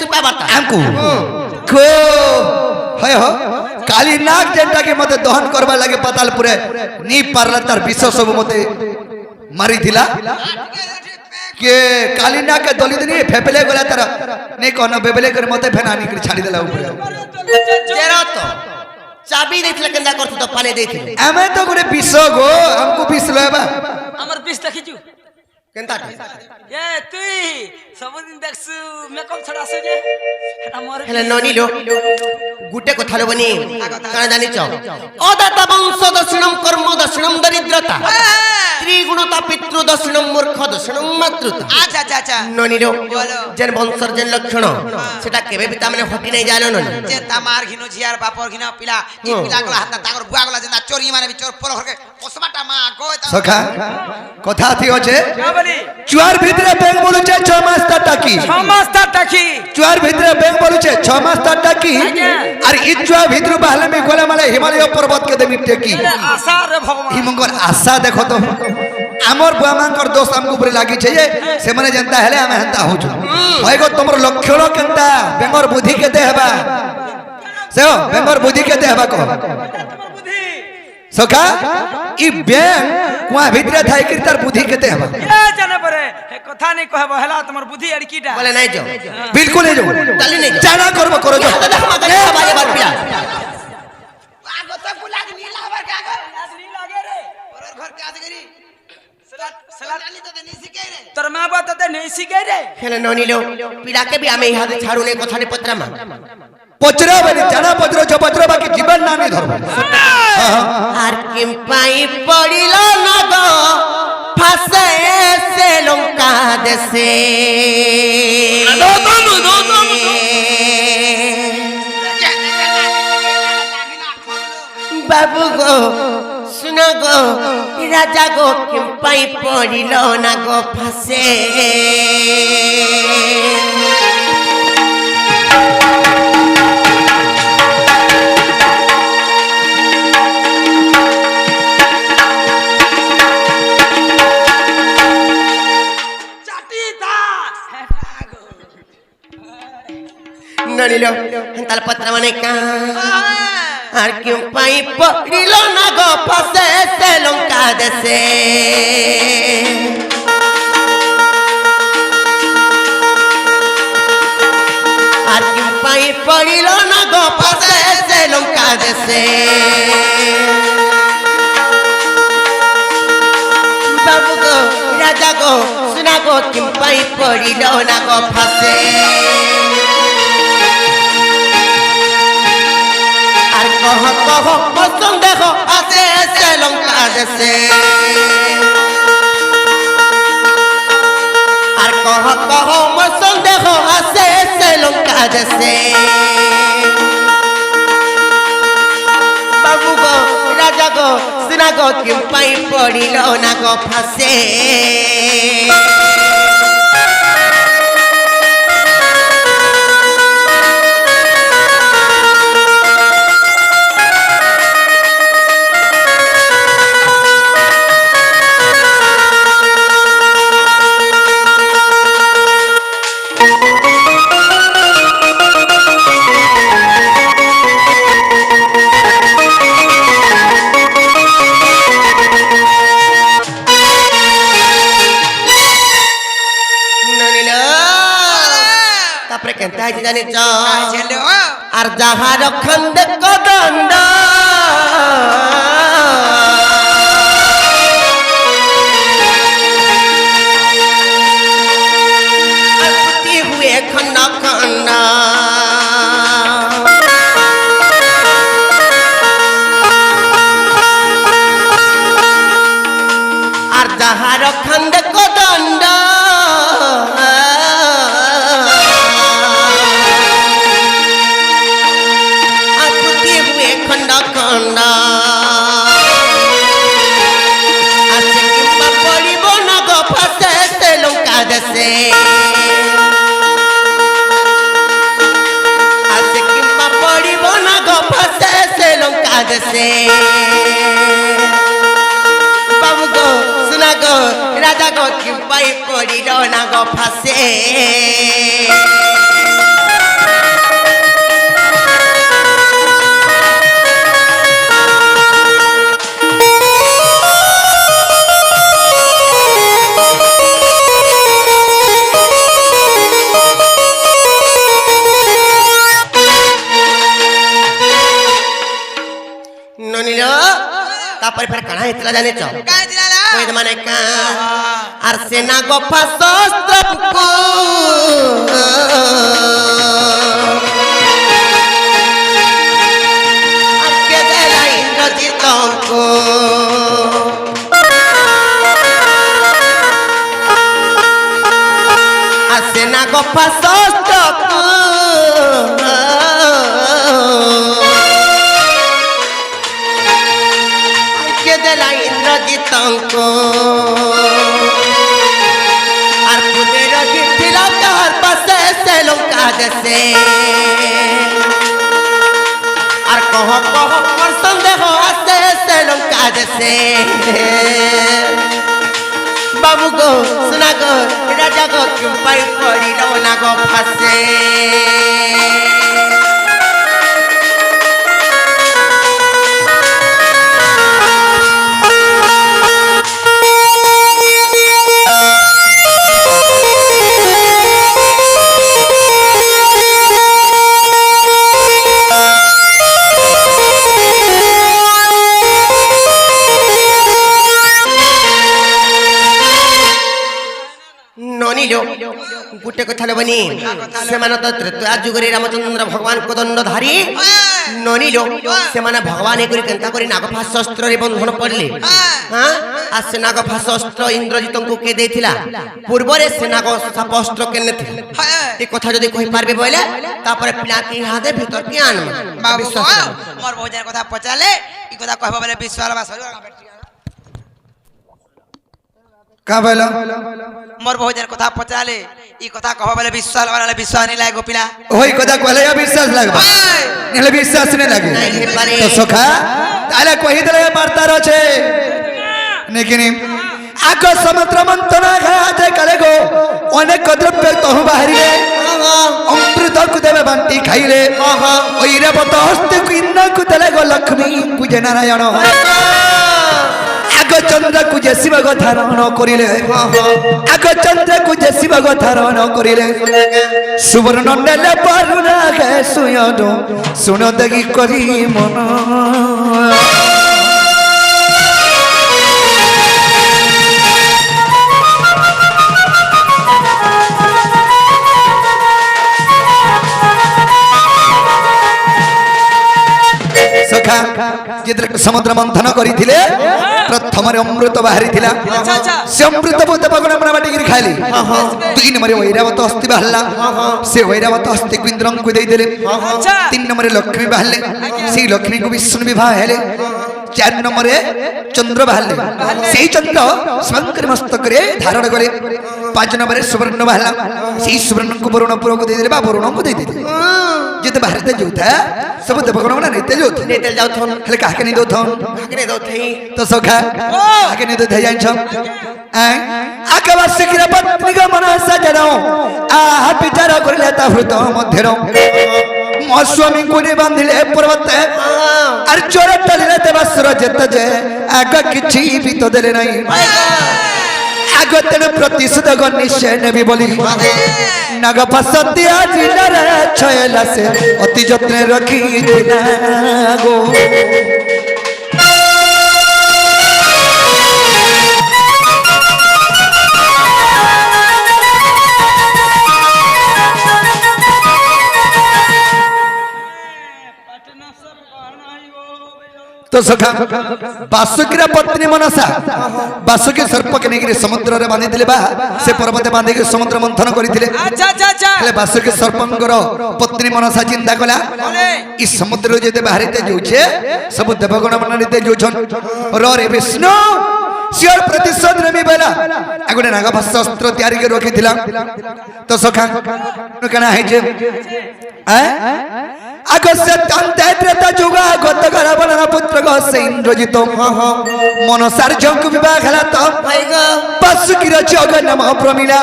Police पाबाता हमको को है हो काली नाग जेंटा के मते दहन करबा लागे पतालपुरे नी पारला तार विश्व सब मते मारी थिला के काली नाग के दलित नी फेफले गला तार नहीं कहना बेबले कर मते फेनानी कर छाड़ी देला ऊपर जेरा तो चाबी देथले केंदा करत तो पानी देथले हमें तो गुरे विश्व गो हमको विश्व लेबा हमर 20 देखिजु केंता ए तुई सब दिन देखसु मेकअप छडा सजे एटा मोर हेले ननी लो गुटे কথা লবনি কানা জানিছ অদাতা বংশ দর্শনম কর্ম দর্শনম দরিদ্রতা ত্রিগুণতা পিতৃ দর্শনম মূর্খ দর্শনম মাতৃতা আচ্ছা আচ্ছা আচ্ছা ননি লো যেন বংশর যেন লক্ষণ সেটা কেবে বি তামানে হটি নাই জানো ননি যে তামার ঘিনু ঝিয়ার বাপর ঘিনা পিলা ই পিলা গলা হাত তাগর বুয়া গলা যেনা চোরি মানে বি চোর পর ঘরকে পসমাটা মা গো সখা কথা থি আছে কা বলি চুয়ার ভিতরে ব্যাংক বলুছে 6 মাস তা টাকি 6 মাস তা টাকি চুয়ার ভিতরে ব্যাংক বলুছে 6 মাস তা টাকি আর ই চুয়া ভিতর বাহলে মে গলা মানে হিমালয় পর্বত কে দেবি টেকি আশা রে ভগবান হিমঙ্গর আশা দেখো তো আমর বুয়ামাঙ্কর দোষ আমকু উপরে লাগিছে যে সে মানে জনতা হেলে আমি হেনতা হউছু হয় গো তোমার লক্ষণ কেনতা বেঙ্গর বুদ্ধি কেতে হেবা সে বেঙ্গর বুদ্ধি কেতে হেবা কো সখা ই ব্যাংক কুয়া ভিতরে থাই কি তার বুদ্ধি কেতে হেবা এ জানে পরে হে কথা নাই কহব হেলা তোমার বুদ্ধি আর কিটা বলে নাই যাও বিলকুল নাই যাও তালি নাই যাও জানা করব করো যাও দেখো মা গালি বাজে বার পিলা আগত বুলাগ নি লাগাবার কা নি লাগে রে ওর ঘর কাজ করি সালাত জানি তো নি শিখাই রে তোর মা বাবা তো নেই শিখাই রে হেলে ননি লো পিলাকে বি আমি ইহাতে ছাড়ু নাই কথা নি পত্রামা পচরা বলি জানা পচরা ছ পচরা বাকি জীবন নামি ধরব আর কিম পাই পড়িল না গো ফাসে সে লঙ্কা দেশে বাবু গো শুনো গো রাজা গো কিম পাই পড়িল না গো ফাসে ননিলো তাল পত্র মানে কা আর কিউ পাই পড়িল না গো ফাসে সে লঙ্কা দেশে আর কিউ পাই পড়িল না গো ফাসে সে লঙ্কা দেশে বাবু গো রাজা গো শুনা গো কিউ পাই পড়িল না গো ফাসে কহ কহ মসন দেখো আসে সে লঙ্কা দেশে আর কহ কহ মসন দেখো আসে সে লঙ্কা দেশে বাবু গো রাজা গো সিনা গো কিম পাই পড়িল না গো ফাসে জানিছ আর যাহার খন্দ কদন্ড হুয়ে খন্ড খন্ড আর যাহার খন্দ কদন্ড বাবু গো শুনা গো রাজা গো কি পাই পড়িল না গো ফাসে तापर फिर कणा हेतला जाने छ काय दिलाला कोई माने का आर सेना गोफा शस्त्र को आर के देला इंद्रजित को आर सेना गोफा शस्त्र को इंद्रजित को और पूरे रखिला तोहर पासे से लंका जैसे और कहो पर संदेह आसे से लंका जैसे बाबू गो सुना गो राजा गो क्यों पाई पड़ी रवना गो फंसे गुटे कथा लेबनी सेमान तो त्रेता जुगरे रामचंद्र भगवान कोदंडधारी ननिलो सेमाने भगवान एकरी केंता करी नागफा शस्त्र रे बंधन पड़ले हां आ से नागफा शस्त्र इंद्रजित को के देथिला पूर्व रे से नाग शस्त्र केने थि ए कथा जदी कहि पारबे बोले तापर पिला के हादे भीतर के आन बाबू मोर भोजन कथा पचाले ई कथा कहबा बोले विश्वास बा सजो का बोला मोर भोजन कथा पचाले ई कथा कहबा बोले विश्वास वाला विश्वास नहीं लागे गोपिला ओई कथा कहले या विश्वास लागबा नेले विश्वास नहीं लागे तो सखा ताले कहि देले वार्ता रछे लेकिन आको समुद्र मंथन घाटे काले गो अनेक द्रव्य तहु बाहरिले अमृत को देवे बांटी खाइले ओइरे बत हस्ते को इन्न को देले गो लक्ष्मी पूजे नारायण आग चंद्र को जे शिव को धारण करिले आग चंद्र को जे शिव को धारण करिले सुवर्ण नेले पारुना के सुयनो सुनो दगी करी मन सखा जिद्र समुद्र मंथन करिथिले प्रथम रे अमृत बाहरी थिला से अमृत बोते पगण अपना बाटी गिरी खाइली तीन नंबर वैरावत हस्ती बाहला से वैरावत हस्ती को इंद्रम को दे देले तीन नंबर लक्ष्मी बाहले से लक्ष्मी को विष्णु विवाह हेले चार नंबर चंद्र बाहले से चंद्र शंकर मस्तक रे धारण करे पांच नंबर सुवर्ण बाहला से सुवर्ण को वरुण पुर को दे देले बा वरुण को दे देले जिते भारत जोथा सब देवगण ना नेते जोथ नेते जाउथन हले काके नहीं दोथन काके नहीं दोथई तो सखा काके नहीं दोथई जाइन छ आकवा सिकरा पत्नी का मन सजनो आ विचार कर लेता हृत मध्यरो मो स्वामी को ने बांधिले पर्वत अर चोर टलिले ते बसर जत जे आग किछि भी तो देले नहीं आगतन प्रतिशोध निश्चय नेबी बोली नागफा सत्य जिलर छयला से अति जत्न रखी दिना गो तो सखा बासुकी पत्नी मनसा बासुकी सर्प के नहीं समुद्र रे बांधी दिले बा से पर्वत बांधी के समुद्र मंथन करथिले अच्छा अच्छा अच्छा हेले बासुकी सर्पंकर पत्नी मनसा चिंता कला ई समुद्र जेते बाहरिते जोछे सब देवगण मनरिते जोछन रे विष्णु सियर प्रतिशोध रे मी बेला अगुने नागफा शस्त्र तैयारी के रखिथिला तो सखा कना है जे अगस्य तंते त्रेता जुगा गोतकर बनना पुत्र गो से इंद्रजित मनसार जंक विवाह हला तो बासुकीर जगन नम प्रमिला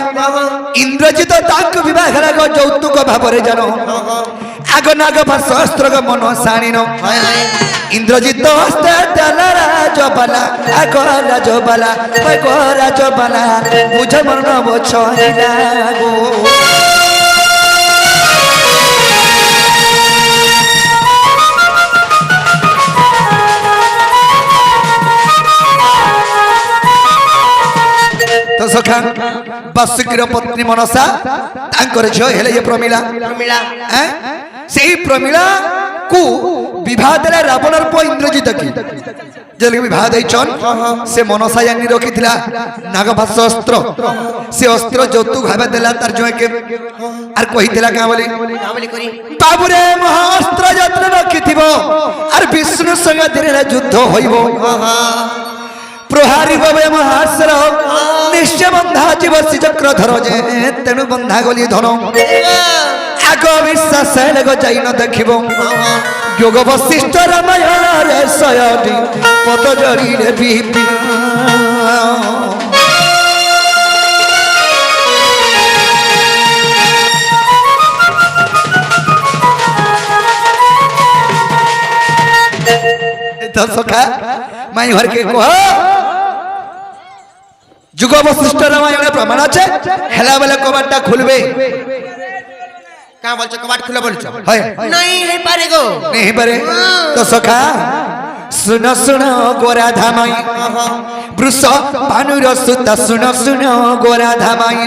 इंद्रजित ताक विवाह हला गो जौतुक भाबरे जानो आग नागफा शस्त्र गो मन साणीनो इंद्रजित हस्ते दला राजबाला आग राजबाला राजबाला मुझे मरण बोछहिला गो ବାସୁକୀର ପତ୍ନୀ ମନସା ତାଙ୍କର ଝିଅ ହେଲେ ଏ ପ୍ରମିଳା ପ୍ରମିଳା ସେହି ପ୍ରମିଳା କୁ ବିବାହ ଦେଲା ରାବଣର ପୁଅ ଇନ୍ଦ୍ରଜିତ କି ଯେଲେ ବିବାହ ଦେଇଛନ୍ ସେ ମନସା ଜାନି ରଖିଥିଲା ନାଗଭାଷ ଅସ୍ତ୍ର ସେ ଅସ୍ତ୍ର ଯୌତୁକ ଭାବେ ଦେଲା ତାର ଝିଅକେ আর কহিଥିଲା কা বলি কামলি করি বাবুরে মহাস্ত্র যত্ন রখিথিব আর বিষ্ণু সঙ্গে দিনে যুদ্ধ হইব প্রহারিব বে মহাস্ত্র নিশ্চয় বন্ধা জীব চক্র ধর যে তেণু বন্ধা গলি ধন আগ বিশ্বাস যাই ন দেখিব যোগ বশিষ্ঠ রামায়ণ রে শয়টি পদ জড়িলে বিপিন तो सखा माई घर के कह जुग वशिष्ठ रामायण प्रमाण আছে হেলা বেলা কবাটটা খুলবে কা বলছো কবাট খুলে বলছো হয় নাই হে পারে গো नहीं पारे तो सखा सुन सुन गोरा धामाई वृष भानुर सुत सुन सुन गोरा धामाई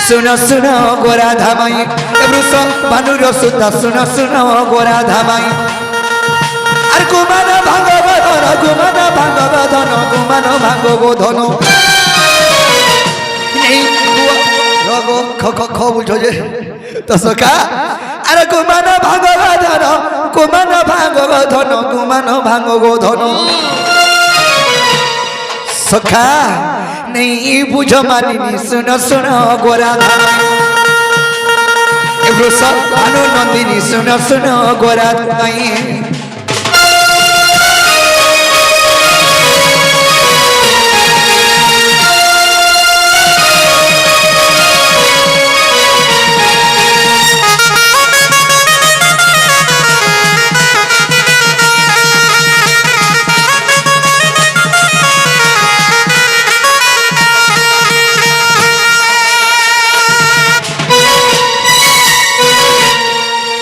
सुन सुन गोरा धामाई वृष भानुर सुत सुन सुन गोरा धामाई আর গুমান ভাঙব ধন গুমান ভাঙব ধন গুমান ভাঙব ধন এই রগ খ খ খ বুঝো যে তো সখা আর গুমান ভাঙব ধন গুমান ভাঙব ধন গুমান ভাঙব ধন সখা নেই বুঝ মানিনি শুন শুন গোরা ধামাই বৃষ ভানু নন্দিনী শুন শুন গোরা ধামাই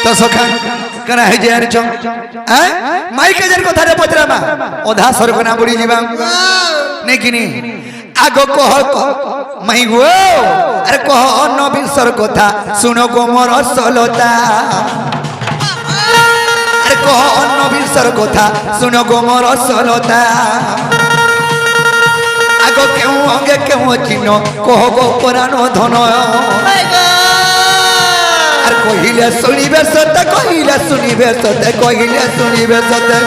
तो सखा कना है जे आर छ माई के जर कथा रे पचरामा ओधा सरकना बुड़ी जीवा नहीं किनी आगो कह माई गो अरे कह नबीन सर कथा सुनो गो मोर सलता अरे कह नबीन सर कथा सुनो गो मोर सलता आगो केउ अंगे केउ चिन्ह कह गो पुरानो धन আর কহিলে শুনিবে সতে কহিলে শুনিবে সতে কহিলে শুনিবে সতে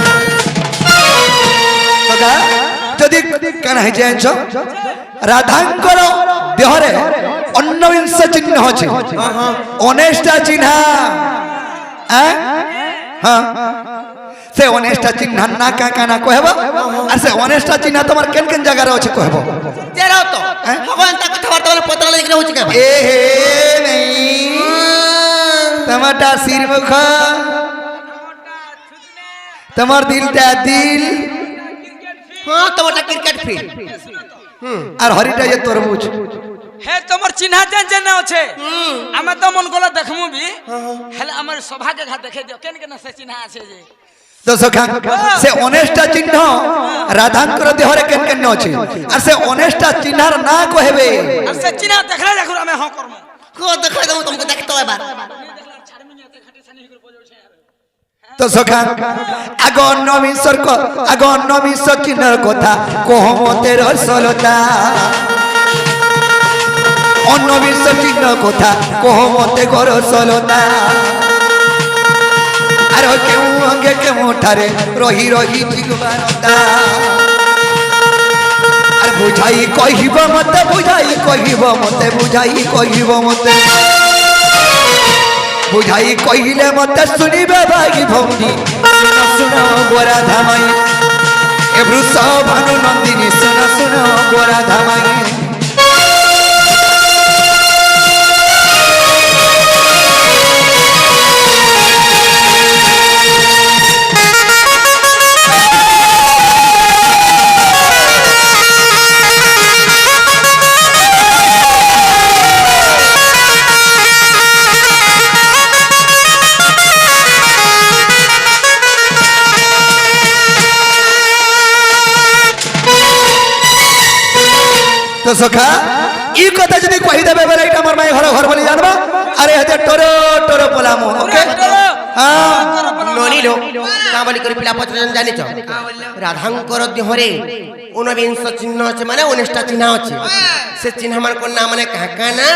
সদা যদি কেন হয়ে যাইছ রাধাঙ্কর দেহরে অন্নবিংশ চিহ্ন আছে অনেষ্টা চিহ্ন হ্যাঁ সে অনেষ্টা চিহ্ন না কাকা না কহব আর সে অনেষ্টা চিহ্ন তোমার কেন কেন জায়গায় আছে কহব তেরাও তো ভগবান তা কথাবার্তা বলে পতলা লাগলে হচ্ছে কেন এ হে নেই टमाटा सिर मुख तमर दिलटा दिल हां তোমারটা ক্রিকেট ফিল্ড আর হরিটা যে তরমুজ হে তোমার চিহ্না জান না আছে আমি তো মন গলা দেখমু বি হেলে আমার সভাকে ঘা দেখে দিও কেন কেন সে চিহ্না আছে যে তো সখা সে অনেষ্টা চিহ্ন রাধাঙ্কর দেহরে কেন কেন আছে আর সে অনেষ্টা চিহ্নার না কহেবে আর সে চিহ্না দেখলে দেখো আমি হ করব কো দেখাই দেব তোমাকে দেখতে এবার তো সখা আগ নবীন চিহ্নর কথা কোহমতের সলতা অন্নবীন চিহ্ন কথা কোহমতে গর সলতা আর কেউ অঙ্গে কেউ ঠারে রহি রহি জিগবানতা আর বুঝাই কহিব মতে বুঝাই কহিব মতে বুঝাই কহিব মতে বুঝাই কহিলে মতে শুনিবে ভাগি ভৌনি শুন শুন গোরা ধামাই এ বৃষ ভানু নন্দিনী শুন শুন গোরা ধামাই तो सखा ई कथा যদি কহি দেবে বেলে এটা আমার মাই ঘর বলি জানবা আরে হাতে টরো টরো পলামু ওকে হ্যাঁ ননিলো তা বলি করে পিলা পচন জানিছ রাধাঙ্কর দেহরে 19 চিহ্ন আছে মানে 19টা চিহ্ন আছে সে চিহ্ন মান কোন না মানে কাকা না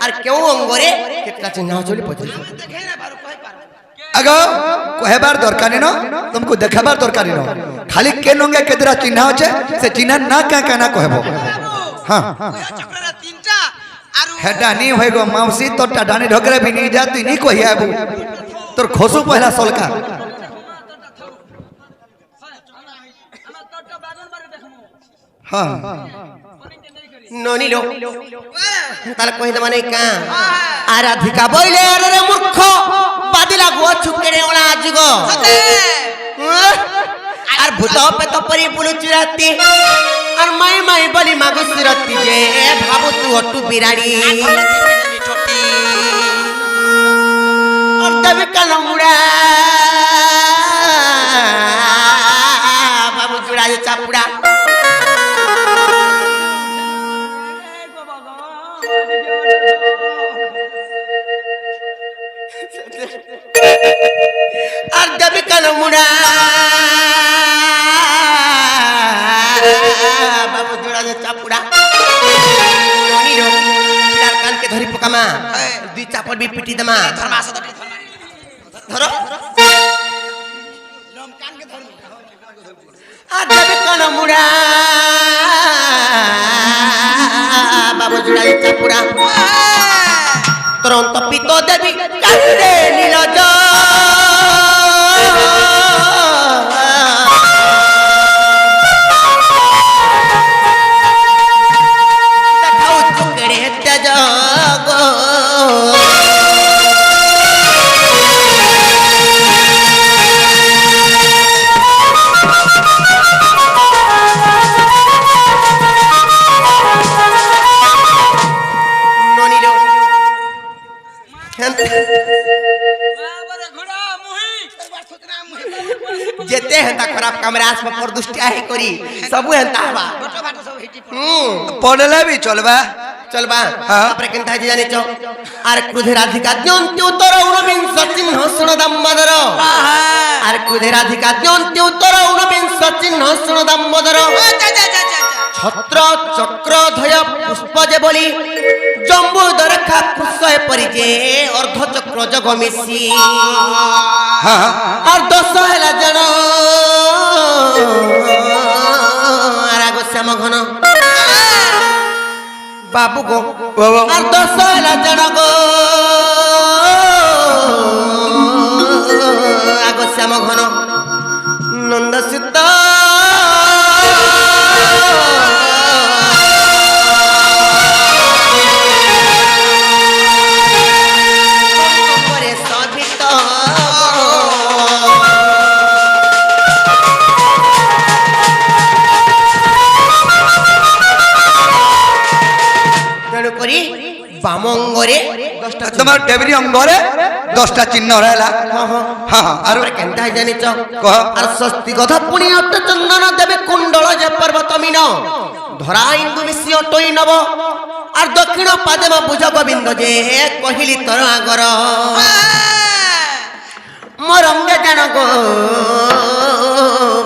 আর কেউ অঙ্গরে কেতটা চিহ্ন আছে বলি পচি আগো কহেবার দরকার ন তুমকু দেখাবার দরকার ন খালি কে নঙ্গে কেদরা চিহ্ন আছে সে চিহ্ন না কাকা না কহব হ্যাঁ চক্ররা তিনটা আর হেটা নি হই গো মাউসি তোরটা ডানি ঢকরে বি নি যা তুই নি কহিয়াবু তোর খসু পহলা সলকা হ্যাঁ ননিলো তাহলে কহিতে মানে কা আরাধিকা বইলে রে মূর্খ বাদিলা গো ছুকেরে ওলা যুগ আর ভূত পেত পরি বুলুচি রাতি আর মাই মাই বলি মাগুস রাতি যে ভাবু তু অটু বিরাড়ি আর তবে কালমুড়া বাবু জুড়া যে চাপুড়া আর দেবে কালো মুড়া বাবু জোড়া যে চাপুড়া ননিলো পিলার কানকে ধরি পকামা দুই চাপড় বি পিটি দেমা ধরো আর দেবে কালো মুড়া বাবু জোড়া যে চাপুড়া তুরন্ত পিত দেবী কান্দে নীলজ দেখাও চোখেরে তেজ গো ননিলো जेते हंता खराब कमरा आस पर दुष्टि आही करी सब हंता हवा पड़ले भी चलबा चलबा हाँ। अपरे केनता जे जाने छो आर क्रोधे राधिका द्योंति उत्तर 19 चिन्ह सुन दामोदर आर क्रोधे राधिका द्योंति उत्तर 19 चिन्ह सुन दामोदर छत्र चक्र धय पुष्प जे बोली जम्बू दरखा खुशय परि जे अर्ध चक्र जग मिसी हाँ আর দশ হেলা জন আর আগো শ্যাম ঘন বাবু গো আর দশ হেলা জন গো আগো শ্যাম ঘন নন্দ সীত বামঙ্গরে তোমার ডেবরি অঙ্গরে 10টা চিহ্ন রহলা হ্যাঁ আর কেনতা জানিছ কহ আর স্বস্তি কথা পুনি অট চন্দন দেবে কুণ্ডল যে পর্বত মিন ধরা ইন্দু মিশি অটই নব আর দক্ষিণ পাদে বুঝ গোবিন্দ যে কহিলি তর আগর মরঙ্গে জান গো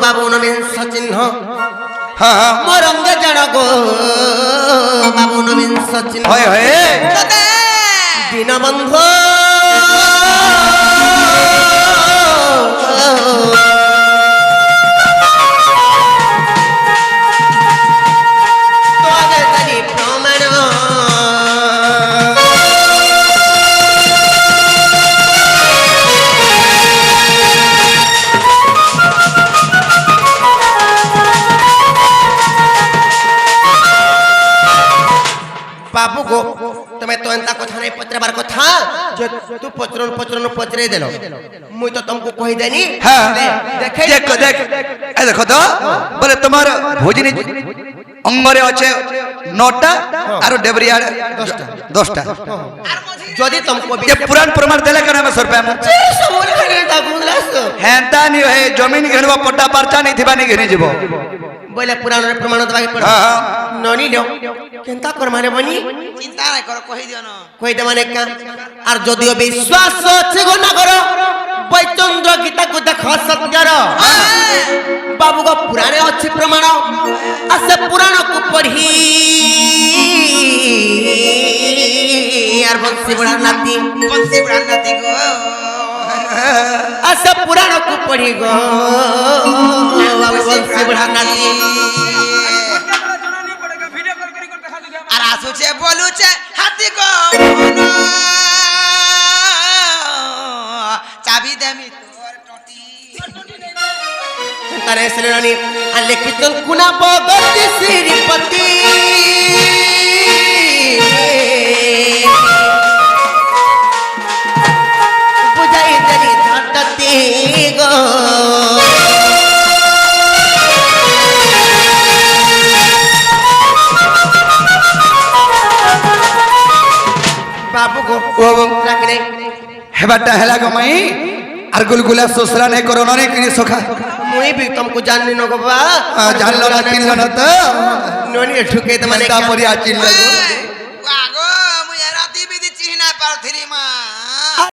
বাবু নবিংশ চিহ্ন হ্যাঁ মরঙ্গে জান গো বাবু নবিংশ চিহ্ন হয় হয় দীনবন্ধু তোকে তারি প্রমাণ बाबू गो तुम्हें तो एंता कथा नहीं पचरबार कथा जो तू पचरन पचरे देलो मुई तो तुमको कहि देनी हाँ देखे देखो देख ए देखो तो बोले तुम्हार भोजनी अंगरे আছে 9টা আর ডেবরিয়ার 10টা যদি तुमको ये पुराण प्रमाण देले केना में 100 रुपया में समोल करे ता गुलास हेंता नी हे जमीन घेनवा पट्टा परचा नहीं थिबा नहीं घेनी जीवो বলে পুরাণের প্রমাণ দেবাকে পড়ে হ্যাঁ। ননিল কেনতা কর মানে বনি চিন্তা নাই কর কই দিও না কইতে মানে কা আর যদিও বিশ্বাস আছে গো না করো বৈচন্দ্র গীতাକୁ দেখ সত্যর বাবু গো পুরাণে আছে প্রমাণ আর সে পুরাণକୁ পড়ি আর বংশী বুড়া নাতি বংশী বুড়া নাতি গো আর সে পুরাণକୁ পড়ি গো বাবু বংশী বুড়া নাতি আর আসুছে বলুছে হাতি গো চাবি দেমি তোর টটি তারে সেনানি আর লিখিতন কুনা বগতি শ্রীপতি বুঝাই দেনি ধরতি গো বাবু গো ও বাবু। রাখলে হেবারটা হেলা গমাই আর গুলগুলা সসরা নে করো ননে কিনে সখা মুই भी तुमको जाननी न गो बा জানলো না কিনলো না তো नोनी ठुके त माने তারপরে আর চিনলো গো